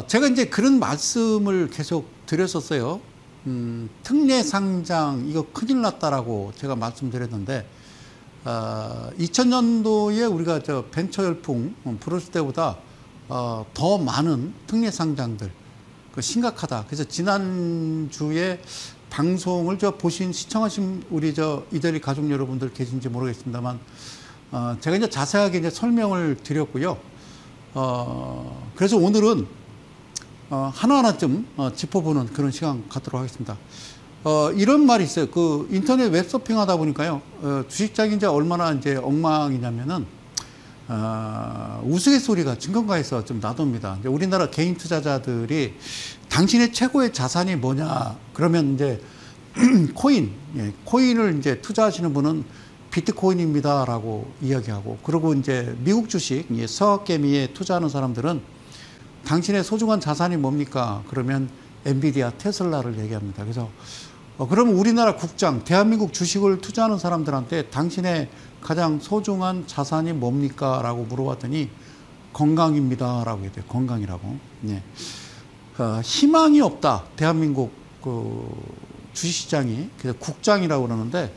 제가 이제 그런 말씀을 계속 드렸었어요. 특례 상장 이거 큰일 났다라고 제가 말씀드렸는데 2000년도에 우리가 저 벤처 열풍 불었을 때보다 더 많은 특례 상장들 그 심각하다. 그래서 지난주에 방송을 시청하신 우리 이대리 가족 여러분들 계신지 모르겠습니다만 제가 이제 자세하게 이제 설명을 드렸고요. 그래서 오늘은 하나하나 좀 짚어보는 그런 시간 갖도록 하겠습니다. 이런 말이 있어요. 그 인터넷 웹서핑 하다 보니까요. 주식장이 이제 얼마나 이제 엉망이냐면은 우스갯소리가 증권가에서 좀 나놉니다. 이제 우리나라 개인 투자자들이 당신의 최고의 자산이 뭐냐? 그러면 이제 코인을 이제 투자하시는 분은 비트코인입니다라고 이야기하고, 그리고 이제 미국 주식, 서학개미에 투자하는 사람들은 당신의 소중한 자산이 뭡니까? 그러면 엔비디아, 테슬라를 얘기합니다. 그래서 그러면 우리나라 국장, 대한민국 주식을 투자하는 사람들한테 당신의 가장 소중한 자산이 뭡니까? 라고 물어봤더니 건강입니다. 라고 해야 돼요. 건강이라고. 네. 희망이 없다. 대한민국 그 주식시장이. 그래서 국장이라고 그러는데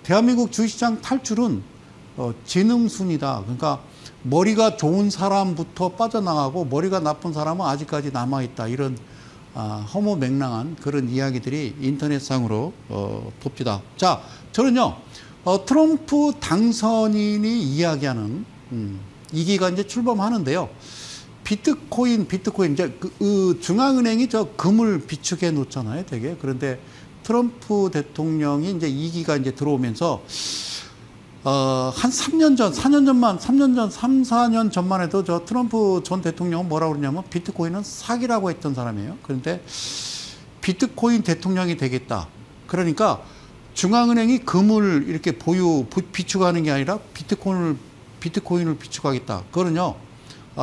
대한민국 주식시장 탈출은 지능순이다. 그러니까 머리가 좋은 사람부터 빠져나가고 머리가 나쁜 사람은 아직까지 남아있다. 이런 허무맹랑한 그런 이야기들이 인터넷상으로 돕니다. 자, 저는요 트럼프 당선인이 이야기하는 이기가 이제 출범하는데요. 비트코인 이제 중앙은행이 금을 비축해 놓잖아요, 되게. 그런데 트럼프 대통령이 이제 2기가 이제 들어오면서 한 3년 전, 3, 4년 전만 해도 트럼프 전 대통령은 뭐라고 그러냐면 비트코인은 사기라고 했던 사람이에요. 그런데 비트코인 대통령이 되겠다. 그러니까 중앙은행이 금을 이렇게 비축하는 게 아니라 비트코인을 비축하겠다. 그거는요,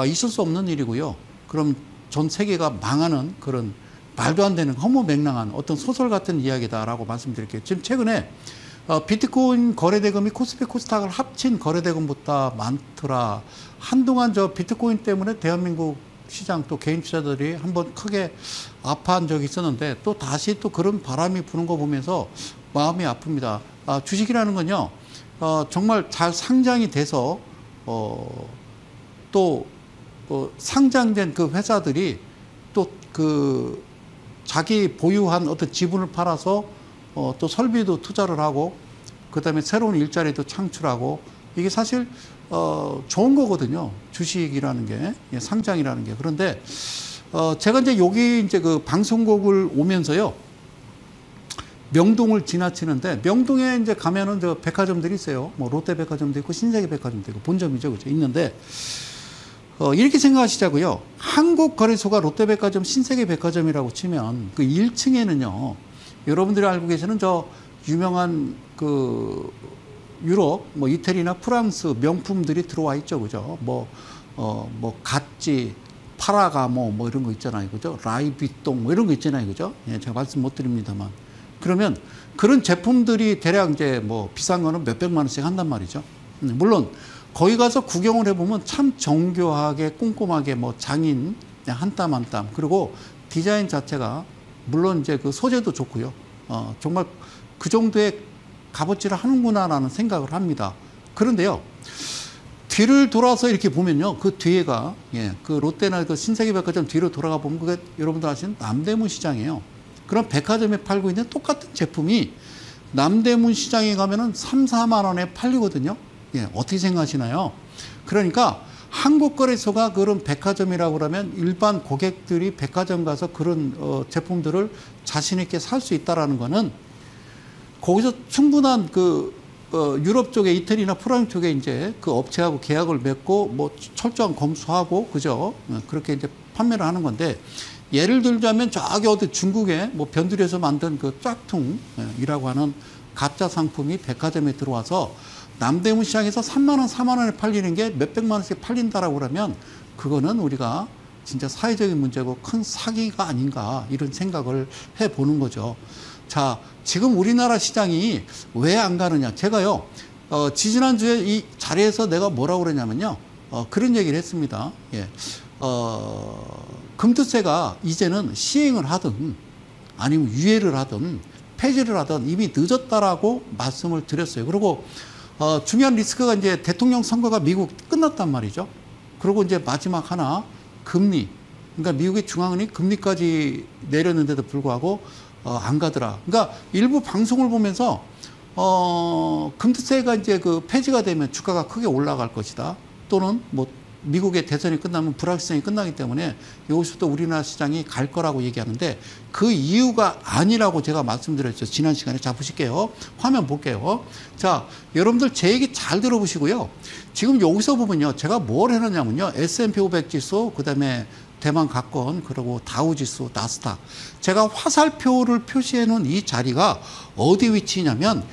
있을 수 없는 일이고요. 그럼 전 세계가 망하는 그런 말도 안 되는 허무맹랑한 어떤 소설 같은 이야기다라고 말씀드릴게요. 지금 최근에 비트코인 거래대금이 코스피 코스닥을 합친 거래대금보다 많더라. 한동안 비트코인 때문에 대한민국 시장 또 개인 투자자들이 한번 크게 아파한 적이 있었는데 또 다시 또 그런 바람이 부는 거 보면서 마음이 아픕니다. 주식이라는 건요, 정말 잘 상장이 돼서 또 상장된 그 회사들이 또 자기 보유한 어떤 지분을 팔아서 또 설비도 투자를 하고, 그 다음에 새로운 일자리도 창출하고, 이게 사실 좋은 거거든요. 주식이라는 게, 상장이라는 게. 그런데 제가 이제 여기 이제 그 방송국을 오면서요, 명동을 지나치는데, 명동에 이제 가면은 백화점들이 있어요. 뭐 롯데백화점도 있고 신세계백화점도 있고 본점이죠, 그죠? 있는데 이렇게 생각하시자고요. 한국거래소가 롯데백화점, 신세계백화점이라고 치면 그 1층에는요, 여러분들이 알고 계시는 유명한 유럽, 뭐 이태리나 프랑스 명품들이 들어와 있죠, 그죠? 가찌, 파라가모 뭐 이런 거 있잖아요, 그죠? 라이비통 뭐 이런 거 있잖아요, 그죠? 예, 제가 말씀 못 드립니다만. 그러면 그런 제품들이 대략 이제 뭐 비싼 거는 몇백만 원씩 한단 말이죠. 물론 거기 가서 구경을 해보면 참 정교하게 꼼꼼하게 뭐 장인 한 땀 한 땀, 그리고 디자인 자체가 물론 이제 그 소재도 좋고요. 정말 그 정도의 값어치를 하는구나라는 생각을 합니다. 그런데요, 뒤를 돌아서 이렇게 보면요, 그 뒤에가 그 롯데나 그 신세계백화점 뒤로 돌아가 보면 그게 여러분들 아시는 남대문 시장이에요. 그런 백화점에 팔고 있는 똑같은 제품이 남대문 시장에 가면은 3, 4만 원에 팔리거든요. 어떻게 생각하시나요? 그러니까 한국거래소가 그런 백화점이라고 그러면 일반 고객들이 백화점 가서 그런 제품들을 자신 있게 살 수 있다라는 거는 거기서 충분한 유럽 쪽에 이태리나 프랑스 쪽에 이제 그 업체하고 계약을 맺고 뭐 철저한 검수하고, 그죠? 그렇게 이제 판매를 하는 건데, 예를 들자면 저기 어디 중국에 뭐 변두리에서 만든 그 짝퉁이라고 하는 가짜 상품이 백화점에 들어와서 남대문 시장에서 3만 원, 4만 원에 팔리는 게 몇백만 원씩 팔린다라고 그러면 그거는 우리가 진짜 사회적인 문제고 큰 사기가 아닌가, 이런 생각을 해보는 거죠. 자, 지금 우리나라 시장이 왜 안 가느냐. 제가요, 지지난주에 이 자리에서 내가 뭐라고 그러냐면요, 그런 얘기를 했습니다. 금투세가 이제는 시행을 하든 아니면 유예를 하든 폐지를 하든 이미 늦었다라고 말씀을 드렸어요. 그리고 중요한 리스크가 이제 대통령 선거가 미국 끝났단 말이죠. 그리고 이제 마지막 하나 금리. 그러니까 미국의 중앙은행이 금리까지 내렸는데도 불구하고 안 가더라. 그러니까 일부 방송을 보면서 금투세가 이제 그 폐지가 되면 주가가 크게 올라갈 것이다. 또는 뭐 미국의 대선이 끝나면 불확실성이 끝나기 때문에 여기서부터 우리나라 시장이 갈 거라고 얘기하는데 그 이유가 아니라고 제가 말씀드렸죠. 지난 시간에. 자, 보실게요. 화면 볼게요. 자, 여러분들 제 얘기 잘 들어보시고요. 지금 여기서 보면요. 제가 뭘 해놨냐면요. S&P 500 지수, 그 다음에 대만 가권, 그리고 다우지수, 나스닥. 제가 화살표를 표시해 놓은 이 자리가 어디 위치냐면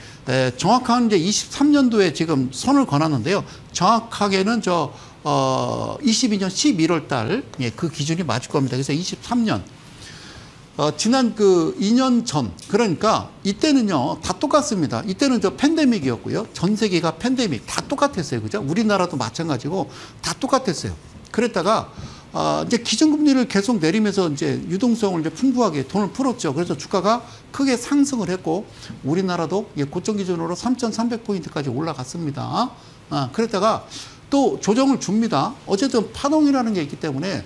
정확한 이제 23년도에 지금 선을 그어놨는데요. 정확하게는 22년 11월 달, 예, 그 기준이 맞을 겁니다. 그래서 23년. 지난 그 2년 전, 그러니까 이때는요, 다 똑같습니다. 이때는 팬데믹이었고요. 전 세계가 팬데믹, 다 똑같았어요. 그죠? 우리나라도 마찬가지고 다 똑같았어요. 그랬다가, 이제 기준금리를 계속 내리면서 이제 유동성을 이제 풍부하게 돈을 풀었죠. 그래서 주가가 크게 상승을 했고, 우리나라도 고점 기준으로 3,300포인트까지 올라갔습니다. 그랬다가 또 조정을 줍니다. 어쨌든 파동이라는 게 있기 때문에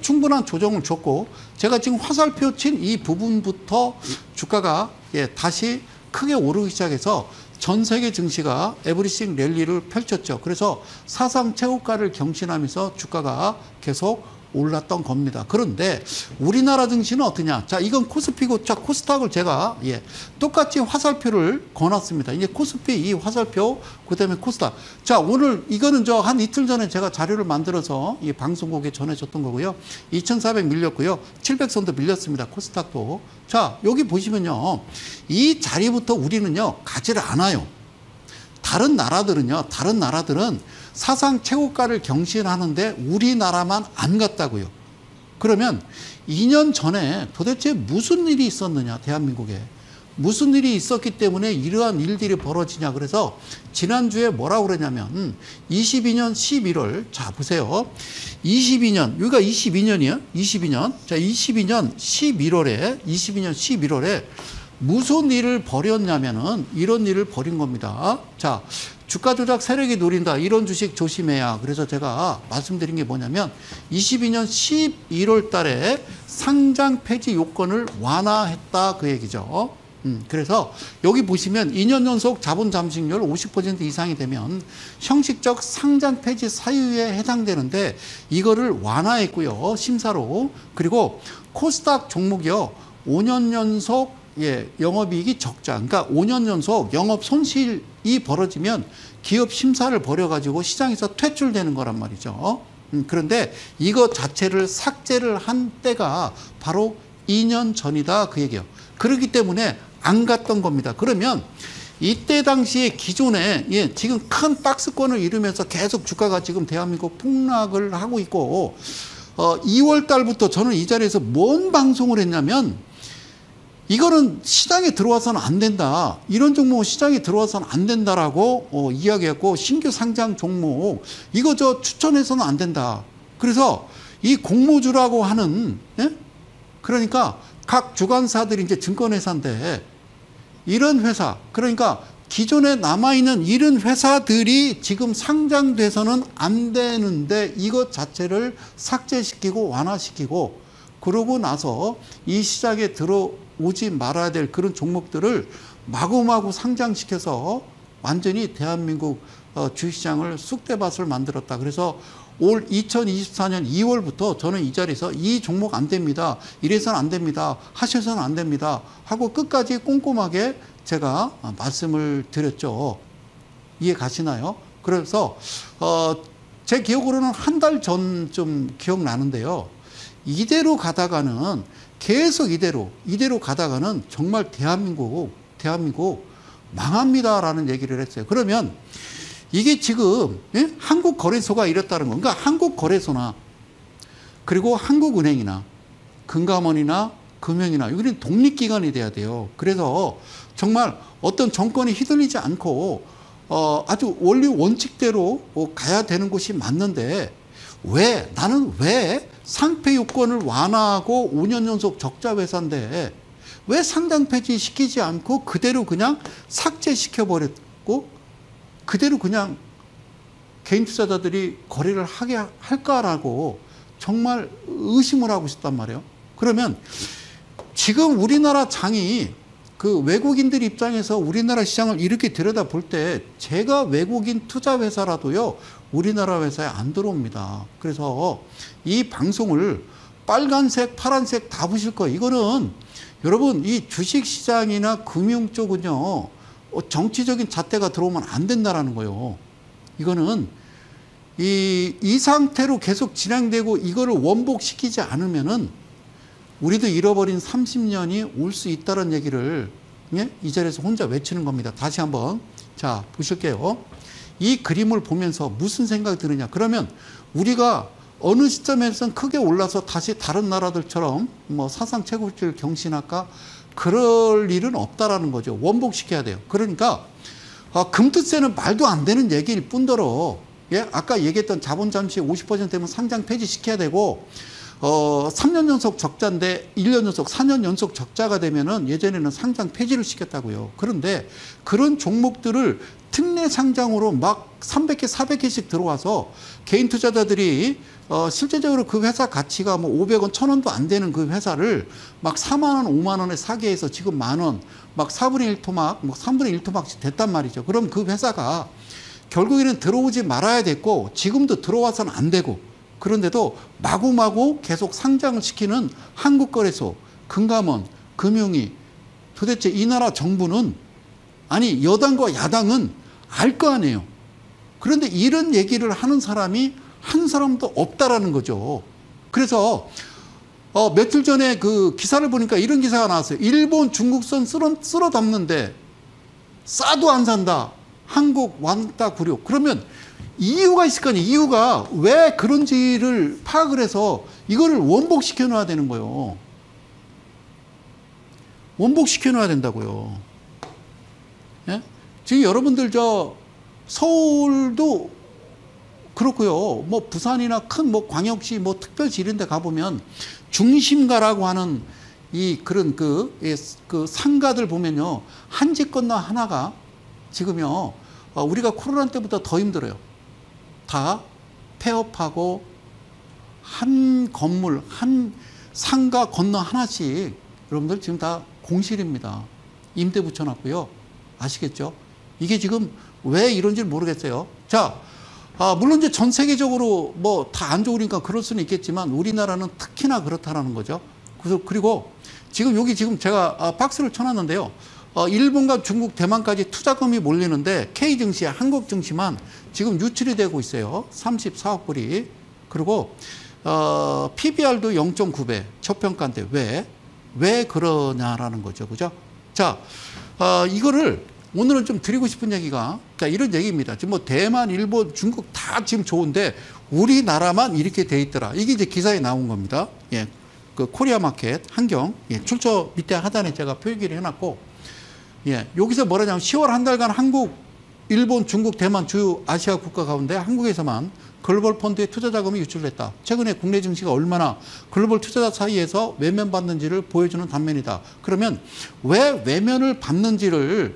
충분한 조정을 줬고, 제가 지금 화살표 친 이 부분부터 주가가 다시 크게 오르기 시작해서 전 세계 증시가 에브리싱 랠리를 펼쳤죠. 그래서 사상 최고가를 경신하면서 주가가 계속 올랐던 겁니다. 그런데 우리나라 증시는 어떠냐? 자, 이건 코스피고, 자, 코스닥을 제가 똑같이 화살표를 거놨습니다. 이제 코스피 이 화살표, 그다음에 코스닥. 자, 오늘 이거는 한 이틀 전에 제가 자료를 만들어서 이 방송국에 전해줬던 거고요. 2,400 밀렸고요. 700선도 밀렸습니다. 코스닥도. 자, 여기 보시면요. 이 자리부터 우리는요, 가지를 않아요. 다른 나라들은 사상 최고가를 경신하는데 우리나라만 안 갔다고요. 그러면 2년 전에 도대체 무슨 일이 있었느냐, 대한민국에. 무슨 일이 있었기 때문에 이러한 일들이 벌어지냐. 그래서 지난주에 뭐라고 그러냐면 22년 11월, 자, 보세요. 22년, 여기가 22년이에요. 22년. 자, 22년 11월에 무슨 일을 벌였냐면은 이런 일을 벌인 겁니다. 자, 주가 조작 세력이 노린다. 이런 주식 조심해야. 그래서 제가 말씀드린 게 뭐냐면 22년 11월 달에 상장 폐지 요건을 완화했다. 그 얘기죠. 그래서 여기 보시면 2년 연속 자본 잠식률 50% 이상이 되면 형식적 상장 폐지 사유에 해당되는데 이거를 완화했고요. 심사로. 그리고 코스닥 종목이요. 5년 연속 영업이익이 적자. 그러니까 5년 연속 영업 손실이 벌어지면 기업 심사를 벌여가지고 시장에서 퇴출되는 거란 말이죠. 그런데 이거 자체를 삭제를 한 때가 바로 2년 전이다. 그 얘기예요. 그렇기 때문에 안 갔던 겁니다. 그러면 이때 당시에 기존에 지금 큰 박스권을 이루면서 계속 주가가 지금 대한민국 폭락을 하고 있고 2월 달부터 저는 이 자리에서 뭔 방송을 했냐면 이거는 시장에 들어와서는 안 된다. 이런 종목 시장에 들어와서는 안 된다라고 이야기했고 신규 상장 종목 이거 추천해서는 안 된다. 그래서 이 공모주라고 하는 그러니까 각 주관사들이 이제 증권회사인데 이런 회사 그러니까 기존에 남아있는 이런 회사들이 지금 상장돼서는 안 되는데 이것 자체를 삭제시키고 완화시키고 그러고 나서 이 시장에 들어오지 말아야 될 그런 종목들을 마구마구 상장시켜서 완전히 대한민국 주식시장을 쑥대밭을 만들었다. 그래서 올 2024년 2월부터 저는 이 자리에서 이 종목 안 됩니다. 이래서는 안 됩니다. 하셔서는 안 됩니다. 하고 끝까지 꼼꼼하게 제가 말씀을 드렸죠. 이해 가시나요? 그래서 제 기억으로는 한 달 전쯤 기억나는데요. 이대로 가다가는 계속 이대로 가다가는 정말 대한민국 망합니다라는 얘기를 했어요. 그러면 이게 지금 한국거래소가 이랬다는 건 그러니까 한국거래소나 그리고 한국은행이나 금감원이나 금융이나 여기는 독립기관이 돼야 돼요. 그래서 정말 어떤 정권이 휘둘리지 않고 아주 원리 원칙대로 가야 되는 곳이 맞는데 나는 왜 상패 요건을 완화하고 5년 연속 적자 회사인데 왜 상장 폐지시키지 않고 그대로 그냥 삭제시켜버렸고 그대로 그냥 개인 투자자들이 거래를 하게 할까라고 정말 의심을 하고 싶단 말이에요. 그러면 지금 우리나라 장이 그 외국인들 입장에서 우리나라 시장을 이렇게 들여다볼 때 제가 외국인 투자 회사라도요 우리나라 회사에 안 들어옵니다. 그래서 이 방송을 빨간색 파란색 다 보실 거예요. 이거는 여러분 이 주식시장이나 금융 쪽은요 정치적인 잣대가 들어오면 안 된다라는 거예요. 이거는 이 상태로 계속 진행되고 이거를 원복시키지 않으면은 우리도 잃어버린 30년이 올 수 있다는 얘기를 예? 이 자리에서 혼자 외치는 겁니다. 다시 한번 자 보실게요. 이 그림을 보면서 무슨 생각이 드느냐. 그러면 우리가 어느 시점에서는 크게 올라서 다시 다른 나라들처럼 뭐 사상 최고치를 경신할까? 그럴 일은 없다라는 거죠. 원복시켜야 돼요. 그러니까 금투세는 말도 안 되는 얘기일 뿐더러 예? 아까 얘기했던 자본 잠시 50% 되면 상장 폐지시켜야 되고 3년 연속 적자인데 1년 연속 4년 연속 적자가 되면은 예전에는 상장 폐지를 시켰다고요. 그런데 그런 종목들을 특례 상장으로 막 300개 400개씩 들어와서 개인 투자자들이 실제적으로 그 회사 가치가 뭐 500원 1000원도 안 되는 그 회사를 막 4만 원 5만 원에 사게 해서 지금 만원 막 4분의 1 토막 뭐 3분의 1 토막씩 됐단 말이죠. 그럼 그 회사가 결국에는 들어오지 말아야 됐고 지금도 들어와서는 안 되고 그런데도 마구마구 계속 상장을 시키는 한국거래소, 금감원, 금융위 도대체 이 나라 정부는 아니 여당과 야당은 알 거 아니에요. 그런데 이런 얘기를 하는 사람이 한 사람도 없다라는 거죠. 그래서 며칠 전에 그 기사를 보니까 이런 기사가 나왔어요. 일본 중국선 쓸어 담는데 싸도 안 산다. 한국 왕따 굴욕. 그러면 이유가 있을 거 아니에요. 이유가 왜 그런지를 파악을 해서 이거를 원복시켜 놔야 되는 거예요. 원복시켜 놔야 된다고요. 예? 지금 여러분들 서울도 그렇고요. 뭐 부산이나 큰 뭐 광역시 뭐 특별시 이런 데 가보면 중심가라고 하는 그런 그 상가들 보면요. 한 집 건너 하나가 지금요. 우리가 코로나 때보다 더 힘들어요. 다 폐업하고 한 건물, 한 상가 건너 하나씩 여러분들 지금 다 공실입니다. 임대 붙여놨고요. 아시겠죠? 이게 지금 왜 이런지 모르겠어요. 자, 물론 이제 전 세계적으로 뭐 다 안 좋으니까 그럴 수는 있겠지만 우리나라는 특히나 그렇다라는 거죠. 그리고 지금 제가 박스를 쳐놨는데요. 일본과 중국, 대만까지 투자금이 몰리는데 K증시, 한국증시만 지금 유출이 되고 있어요. 34억 불이. 그리고 PBR도 0.9배 저평가인데 왜 그러냐라는 거죠. 그죠? 자, 이거를 오늘은 좀 드리고 싶은 얘기가 자 이런 얘기입니다. 지금 뭐 대만, 일본, 중국 다 지금 좋은데 우리나라만 이렇게 돼 있더라. 이게 이제 기사에 나온 겁니다. 예, 그 코리아 마켓 한경 출처 밑에 하단에 제가 표기를 해놨고 예, 여기서 뭐라냐면 10월 한 달간 한국, 일본, 중국, 대만 주요 아시아 국가 가운데 한국에서만 글로벌 펀드의 투자 자금이 유출됐다. 최근에 국내 증시가 얼마나 글로벌 투자자 사이에서 외면받는지를 보여주는 단면이다. 그러면 왜 외면을 받는지를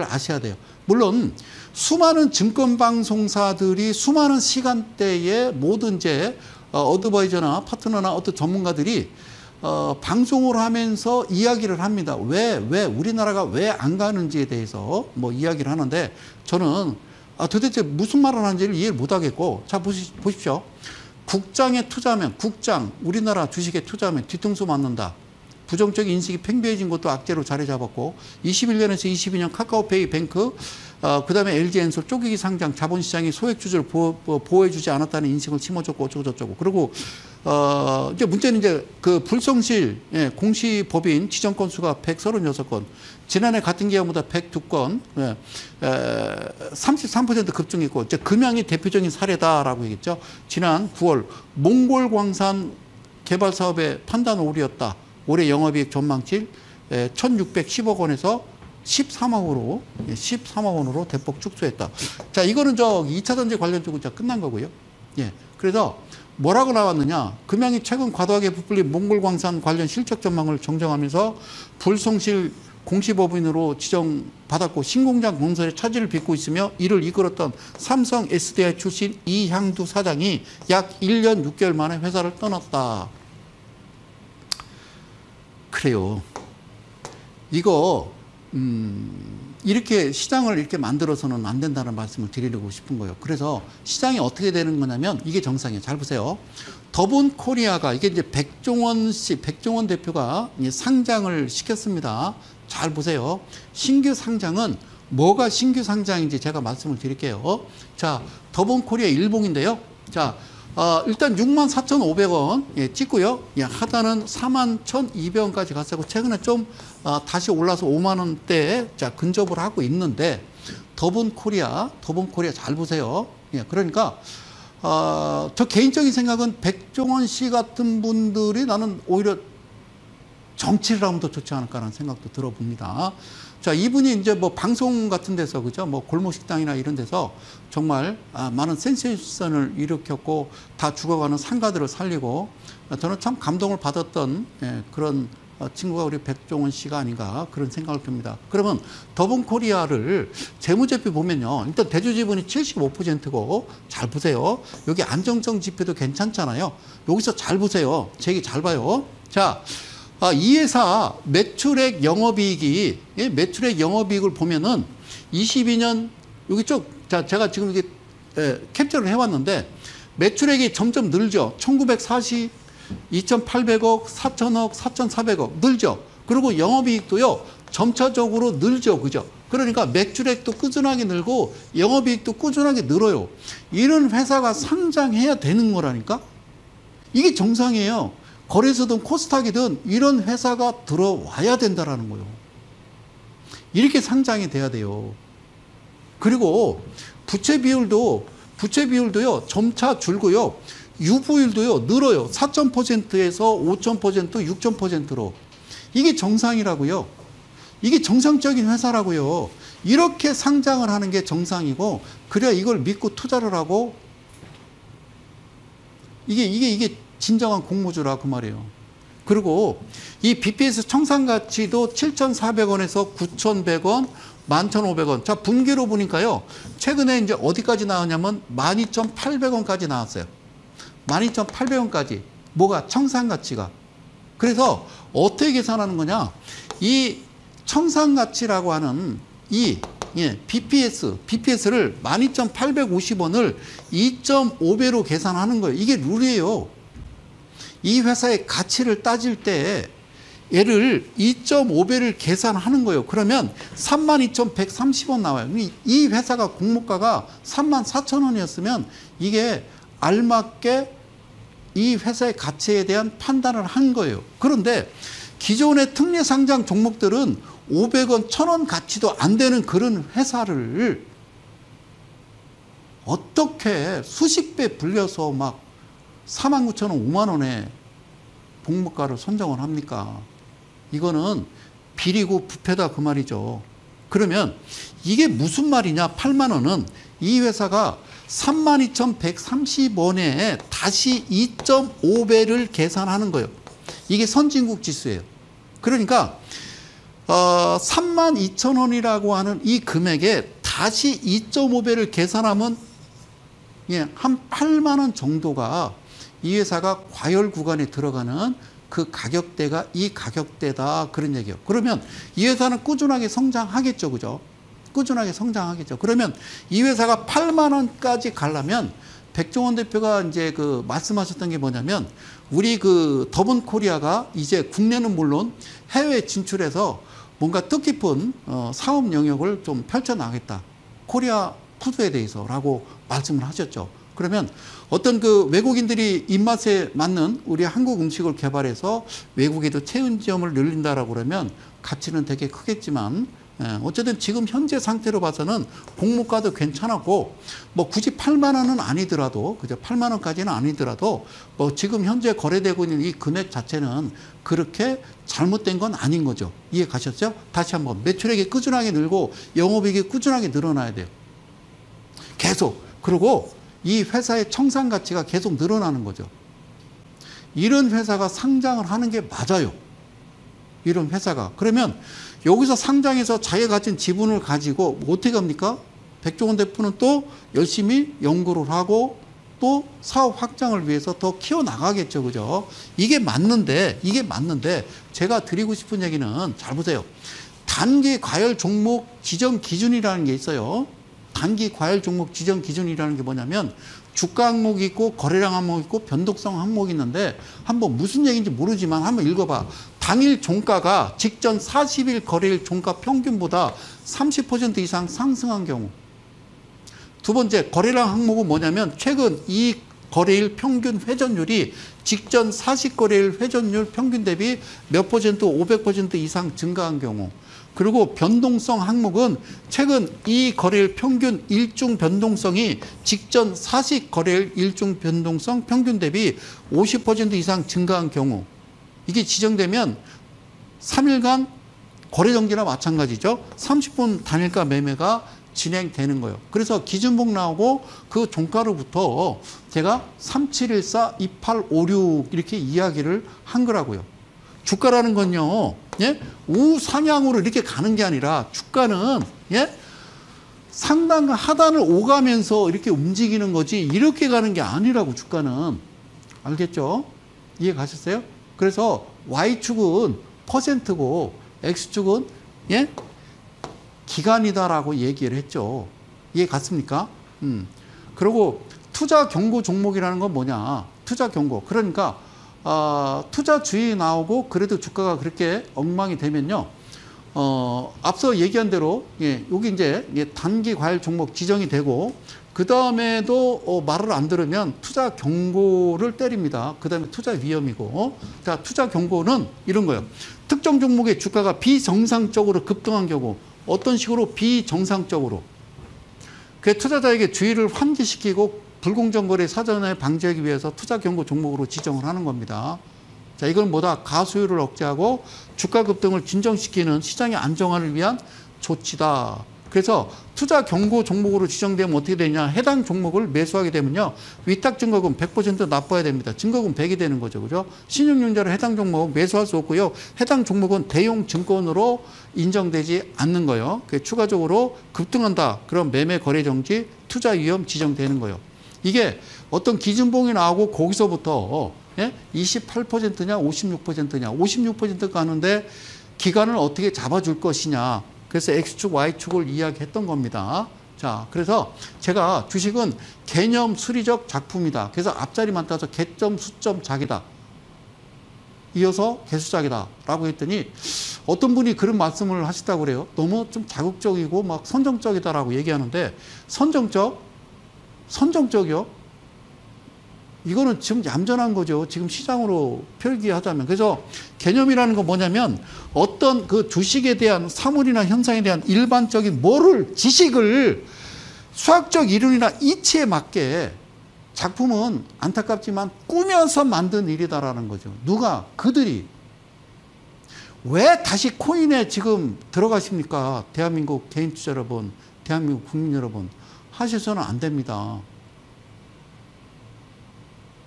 아셔야 돼요. 물론 수많은 증권방송사들이 수많은 시간대에 모든 이제 어드바이저나 파트너나 어떤 전문가들이 방송을 하면서 이야기를 합니다. 왜 우리나라가 왜 안 가는지에 대해서 뭐 이야기를 하는데 저는 도대체 무슨 말을 하는지를 이해를 못 하겠고 자 보십시오. 국장에 투자하면 우리나라 주식에 투자하면 뒤통수 맞는다. 부정적인 인식이 팽배해진 것도 악재로 자리 잡았고 21년에서 22년 카카오페이 뱅크 그다음에 LG엔솔 쪼개기 상장 자본시장이 소액주주를 보호해주지 않았다는 인식을 심어줬고 어쩌고저쩌고 그리고 이제 문제는 이제 그 불성실 공시법인 지정 건수가 136건 지난해 같은 기간보다 102건 33% 급증했고 이제 금양이 대표적인 사례다라고 얘기했죠. 지난 9월 몽골광산 개발 사업의 판단 오류였다. 올해 영업이익 전망치 1,610억 원에서 13억 원으로 대폭 축소했다. 자, 이거는 2차 전지 관련 쪽은 끝난 거고요. 예. 그래서 뭐라고 나왔느냐. 금양이 최근 과도하게 부풀린 몽골광산 관련 실적 전망을 정정하면서 불성실 공시법인으로 지정받았고 신공장 건설에 차질을 빚고 있으며 이를 이끌었던 삼성 SDI 출신 이향두 사장이 약 1년 6개월 만에 회사를 떠났다. 그래요. 이거 이렇게 시장을 이렇게 만들어서는 안 된다는 말씀을 드리려고 싶은 거예요. 그래서 시장이 어떻게 되는 거냐면 이게 정상이에요. 잘 보세요. 더본 코리아가 이게 이제 백종원 대표가 상장을 시켰습니다. 잘 보세요. 신규 상장은 뭐가 신규 상장인지 제가 말씀을 드릴게요. 자, 더본 코리아 일봉인데요. 자, 일단 64,500원 예, 찍고요. 예, 하단은 41,200원까지 갔었고 최근에 좀 다시 올라서 5만 원대에 자 근접을 하고 있는데 더본 코리아 잘 보세요. 예, 그러니까 저 개인적인 생각은 백종원 씨 같은 분들이 나는 오히려 정치를 하면 더 좋지 않을까라는 생각도 들어봅니다. 자, 이분이 이제 뭐 방송 같은 데서 그죠? 뭐 골목식당이나 이런 데서 정말 많은 센세이션을 일으켰고 다 죽어가는 상가들을 살리고 저는 참 감동을 받았던 예, 그런 친구가 우리 백종원 씨가 아닌가 그런 생각을 듭니다. 그러면 더본 코리아를 재무제표 보면요. 일단 대주지분이 75%고 잘 보세요. 여기 안정성 지표도 괜찮잖아요. 여기서 잘 보세요. 제 얘기 잘 봐요. 자, 이 회사 매출액 영업이익이 예, 매출액 영업이익을 보면은 22년 여기 쭉 자 제가 지금 이게 캡처를 해왔는데 매출액이 점점 늘죠. 1940 2,800억, 4,000억, 4,400억 늘죠. 그리고 영업이익도요 점차적으로 늘죠, 그죠? 그러니까 매출액도 꾸준하게 늘고 영업이익도 꾸준하게 늘어요. 이런 회사가 상장해야 되는 거라니까. 이게 정상이에요. 거래소든 코스닥이든 이런 회사가 들어와야 된다라는 거예요. 이렇게 상장이 돼야 돼요. 그리고 부채 비율도요 점차 줄고요. 유보율도요 늘어요. 4,000%에서 5,000%, 6,000%로. 이게 정상이라고요. 이게 정상적인 회사라고요. 이렇게 상장을 하는 게 정상이고 그래야 이걸 믿고 투자를 하고 이게 진정한 공모주라 그 말이에요. 그리고 이 BPS 청산가치도 7,400원에서 9,100원, 11,500원. 자, 분기로 보니까요. 최근에 이제 어디까지 나왔냐면 12,800원까지 나왔어요. 12,800원까지. 뭐가? 청산가치가. 그래서 어떻게 계산하는 거냐? 이 청산가치라고 하는 이 BPS를 12,850원을 2.5배로 계산하는 거예요. 이게 룰이에요. 이 회사의 가치를 따질 때 얘를 2.5배를 계산하는 거예요. 그러면 32,130원 나와요. 이 회사가 공모가가 34,000원이었으면 이게 알맞게 이 회사의 가치에 대한 판단을 한 거예요. 그런데 기존의 특례 상장 종목들은 500원, 1000원 가치도 안 되는 그런 회사를 어떻게 수십 배 불려서 막 49,000원, 5만 원에 공모가를 선정을 합니까? 이거는 비리고 부패다 그 말이죠. 그러면 이게 무슨 말이냐? 8만 원은 이 회사가 32,130원에 다시 2.5배를 계산하는 거예요. 이게 선진국 지수예요. 그러니까 32,000원이라고 하는 이 금액에 다시 2.5배를 계산하면 한 8만 원 정도가 이 회사가 과열 구간에 들어가는 그 가격대가 이 가격대다 그런 얘기예요. 그러면 이 회사는 꾸준하게 성장하겠죠, 그죠? 꾸준하게 성장하겠죠. 그러면 이 회사가 8만 원까지 가려면 백종원 대표가 이제 그 말씀하셨던 게 뭐냐면 우리 그 더본 코리아가 이제 국내는 물론 해외 진출해서 뭔가 뜻깊은 사업 영역을 좀 펼쳐나가겠다. 코리아 푸드에 대해서라고 말씀을 하셨죠. 그러면 어떤 그 외국인들이 입맛에 맞는 우리 한국 음식을 개발해서 외국에도 체온지점을 늘린다라고 그러면 가치는 되게 크겠지만 어쨌든 지금 현재 상태로 봐서는 공모가도 괜찮았고 뭐 굳이 8만 원은 아니더라도 그죠? 8만 원까지는 아니더라도 뭐 지금 현재 거래되고 있는 이 금액 자체는 그렇게 잘못된 건 아닌 거죠. 이해 가셨죠? 다시 한번 매출액이 꾸준하게 늘고 영업이익이 꾸준하게 늘어나야 돼요. 계속. 그리고 이 회사의 청산 가치가 계속 늘어나는 거죠. 이런 회사가 상장을 하는 게 맞아요. 이런 회사가. 그러면 여기서 상장해서 자기가 가진 지분을 가지고 어떻게 합니까? 백종원 대표는 또 열심히 연구를 하고 또 사업 확장을 위해서 더 키워나가겠죠. 그죠? 이게 맞는데 제가 드리고 싶은 얘기는 잘 보세요. 단기 과열 종목 지정 기준이라는 게 있어요. 단기 과열 종목 지정 기준이라는 게 뭐냐면 주가 항목이 있고 거래량 항목이 있고 변동성 항목이 있는데 한번 무슨 얘기인지 모르지만 한번 읽어봐. 당일 종가가 직전 40일 거래일 종가 평균보다 30% 이상 상승한 경우. 두 번째, 거래량 항목은 뭐냐면 최근 이 거래일 평균 회전율이 직전 40거래일 회전율 평균 대비 몇 퍼센트 500% 이상 증가한 경우. 그리고 변동성 항목은 최근 이 거래일 평균 일중 변동성이 직전 40거래일 일중 변동성 평균 대비 50% 이상 증가한 경우. 이게 지정되면 3일간 거래정지나 마찬가지죠. 30분 단일가 매매가 진행되는 거예요. 그래서 기준봉 나오고 그 종가로부터 제가 3714, 2856 이렇게 이야기를 한 거라고요. 주가라는 건요, 예? 우상향으로 이렇게 가는 게 아니라 주가는, 예? 상단과 하단을 오가면서 이렇게 움직이는 거지 이렇게 가는 게 아니라고 주가는. 알겠죠? 이해 가셨어요? 그래서 Y축은 퍼센트고 X축은, 예? 기간이다라고 얘기를 했죠. 이해 갔습니까? 그리고 투자 경고 종목이라는 건 뭐냐? 투자 경고. 그러니까 투자 주의 나오고 그래도 주가가 그렇게 엉망이 되면요. 앞서 얘기한 대로 여기 이제 단기 과열 종목 지정이 되고 그 다음에도 말을 안 들으면 투자 경고를 때립니다. 그 다음에 투자 위험이고. 자, 투자 경고는 이런 거예요. 특정 종목의 주가가 비정상적으로 급등한 경우 어떤 식으로 비정상적으로 그 투자자에게 주의를 환기시키고 불공정 거래 사전에 방지하기 위해서 투자 경고 종목으로 지정을 하는 겁니다. 자, 이건 뭐다? 가수율을 억제하고 주가 급등을 진정시키는 시장의 안정화를 위한 조치다. 그래서 투자 경고 종목으로 지정되면 어떻게 되냐? 해당 종목을 매수하게 되면요. 위탁 증거금 100% 납부해야 됩니다. 증거금 100이 되는 거죠. 그죠? 신용융자로 해당 종목 매수할 수 없고요. 해당 종목은 대용 증권으로 인정되지 않는 거예요. 추가적으로 급등한다. 그럼 매매 거래 정지, 투자 위험 지정되는 거예요. 이게 어떤 기준봉이 나오고 거기서부터 28%냐 56%냐 56% 가는데 기간을 어떻게 잡아줄 것이냐. 그래서 X축, Y축을 이야기했던 겁니다. 자, 그래서 제가 주식은 개념 수리적 작품이다. 그래서 앞자리만 따서 개점, 수점, 작이다. 이어서 개수작이다. 라고 했더니 어떤 분이 그런 말씀을 하시다고 그래요. 너무 좀 자극적이고 막 선정적이다라고 얘기하는데 선정적이요? 이거는 지금 얌전한 거죠. 지금 시장으로 표기하자면. 그래서 개념이라는 건 뭐냐면 어떤 그 주식에 대한 사물이나 현상에 대한 일반적인 지식을 수학적 이론이나 이치에 맞게 작품은 안타깝지만 꾸며서 만든 일이다라는 거죠. 누가? 그들이. 왜 다시 코인에 지금 들어가십니까? 대한민국 개인 투자 여러분, 대한민국 국민 여러분. 하셔서는 안 됩니다.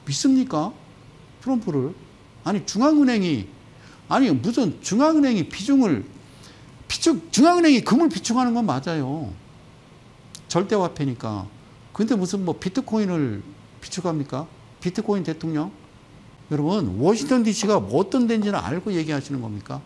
믿습니까? 트럼프를. 아니 중앙은행이 중앙은행이 금을 비축하는 건 맞아요. 절대화폐니까. 근데 무슨 비트코인을 비축합니까? 비트코인 대통령? 여러분 워싱턴 DC가 뭐 어떤 데인지는 알고 얘기하시는 겁니까?